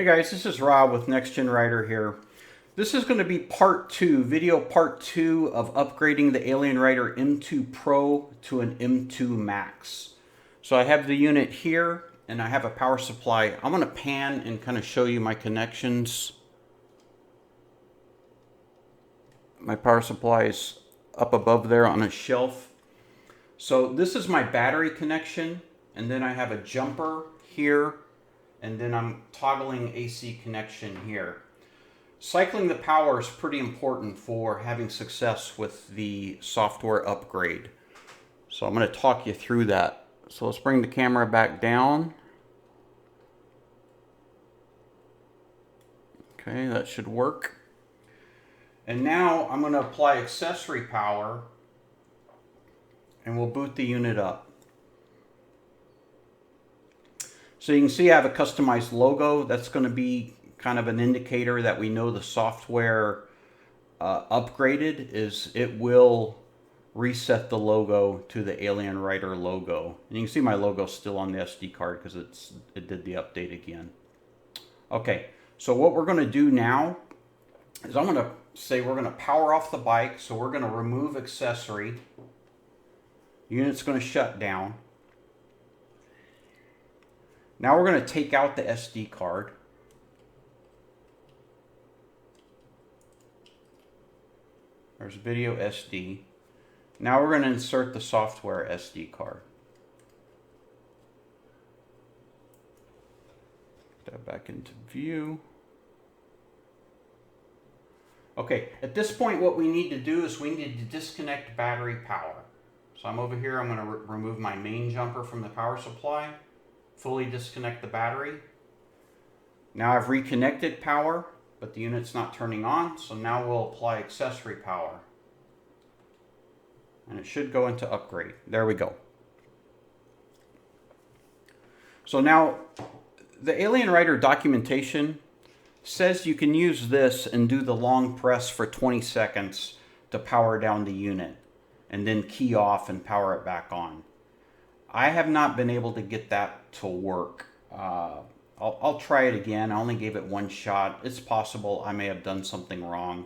Hey guys, this is Rob with AlienRider here. This is going to be video part two of upgrading the AlienRider M2 Pro to an M2 Max. So I have the unit here and I have a power supply. I'm going to pan and kind of show you my connections. My power supply is up above there on a shelf. So this is my battery connection, and then I have a jumper here, and then I'm toggling AC connection here. Cycling the power is pretty important for having success with the software upgrade. So I'm going to talk you through that. So let's bring the camera back down. Okay, that should work. And now I'm going to apply accessory power and we'll boot the unit up. So you can see I have a customized logo. That's going to be kind of an indicator that we know the software upgraded. It will reset the logo to the AlienRider logo. And you can see my logo still on the SD card because it did the update again. Okay, so what we're going to do now is I'm going to say we're going to power off the bike. So we're going to remove accessory. Unit's going to shut down. Now we're going to take out the SD card. There's video SD. Now we're going to insert the software SD card. Put that back into view. Okay, at this point what we need to do is we need to disconnect battery power. So I'm over here, I'm going to remove my main jumper from the power supply, fully disconnect the battery. Now I've reconnected power, but the unit's not turning on, so now we'll apply accessory power. And it should go into upgrade. There we go. So now the AlienRider documentation says you can use this and do the long press for 20 seconds to power down the unit and then key off and power it back on. I have not been able to get that to work. I'll try it again. I only gave it one shot. It's possible I may have done something wrong.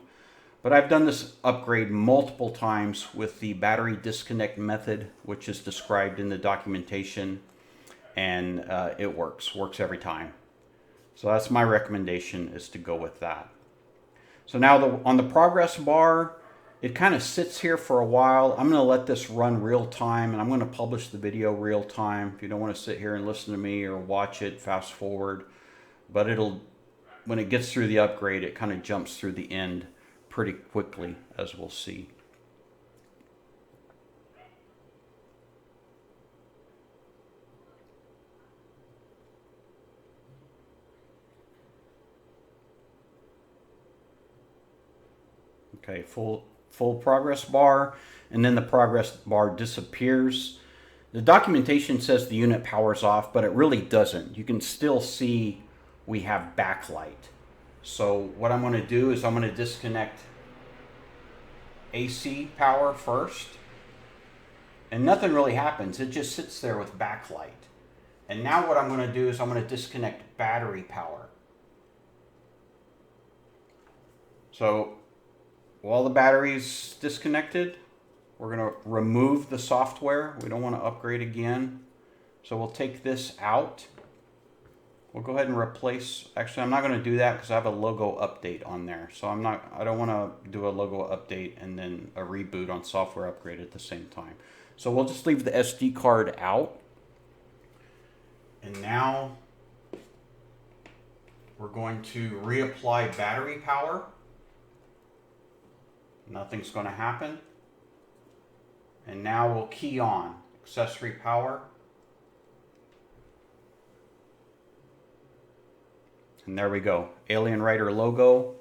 But I've done this upgrade multiple times with the battery disconnect method, which is described in the documentation. And it works every time. So that's my recommendation, is to go with that. So now on the progress bar, it kind of sits here for a while. I'm going to let this run real time, and I'm going to publish the video real time. If you don't want to sit here and listen to me or watch it, fast forward. But when it gets through the upgrade, it kind of jumps through the end pretty quickly, as we'll see. Okay, full progress bar, and then the progress bar disappears. The documentation says the unit powers off, but it really doesn't. You can still see we have backlight. So what I'm going to do is I'm going to disconnect AC power first, and nothing really happens. It just sits there with backlight. And now what I'm going to do is I'm going to disconnect battery power. So while the battery's disconnected, we're going to remove the software. We don't want to upgrade again. So we'll take this out. We'll go ahead and replace. Actually, I'm not going to do that because I have a logo update on there. So I don't want to do a logo update and then a reboot on software upgrade at the same time. So we'll just leave the SD card out. And now we're going to reapply battery power. Nothing's going to happen. And now we'll key on accessory power. And there we go. AlienRider logo.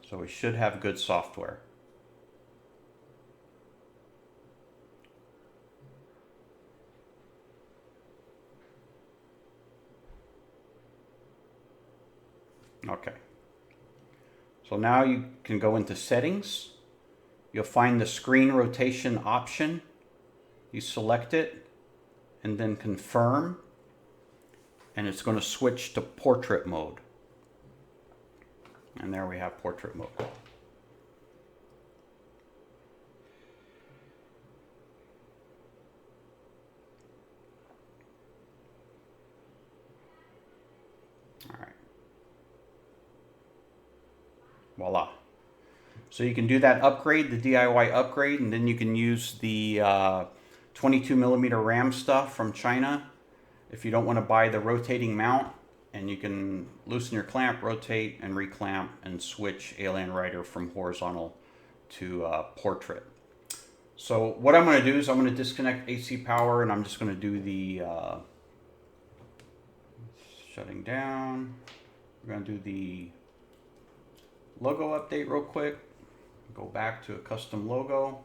So we should have good software. Okay. So now you can go into settings. You'll find the screen rotation option. You select it and then confirm. and it's going to switch to portrait mode. And there we have portrait mode. All right. Voila. So you can do that upgrade, the DIY upgrade, and then you can use the 22mm RAM stuff from China if you don't want to buy the rotating mount, and you can loosen your clamp, rotate, and reclamp, and switch AlienRider from horizontal to portrait. So what I'm going to do is I'm going to disconnect AC power, and I'm just going to do the shutting down. We're going to do the logo update real quick. Go back to a custom logo.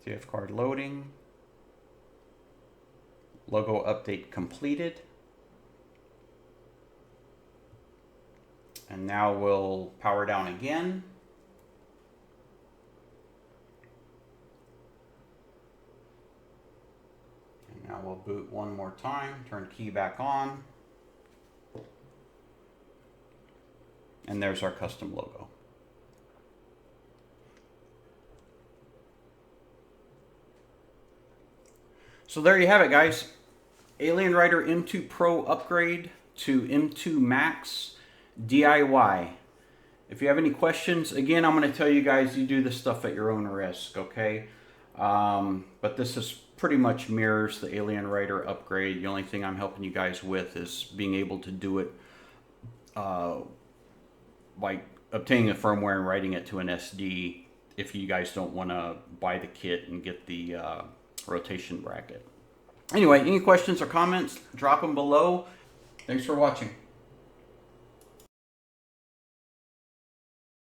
CF card loading. Logo update completed. And now we'll power down again. And now we'll boot one more time, turn key back on. And there's our custom logo. So there you have it, guys. AlienRider M2 Pro upgrade to M2 Max DIY. If you have any questions, again, I'm going to tell you guys, you do this stuff at your own risk, okay? But this is pretty much mirrors the AlienRider upgrade. The only thing I'm helping you guys with is being able to do it by obtaining the firmware and writing it to an SD if you guys don't want to buy the kit and get the rotation bracket. Anyway, any questions or comments, drop them below. Thanks for watching.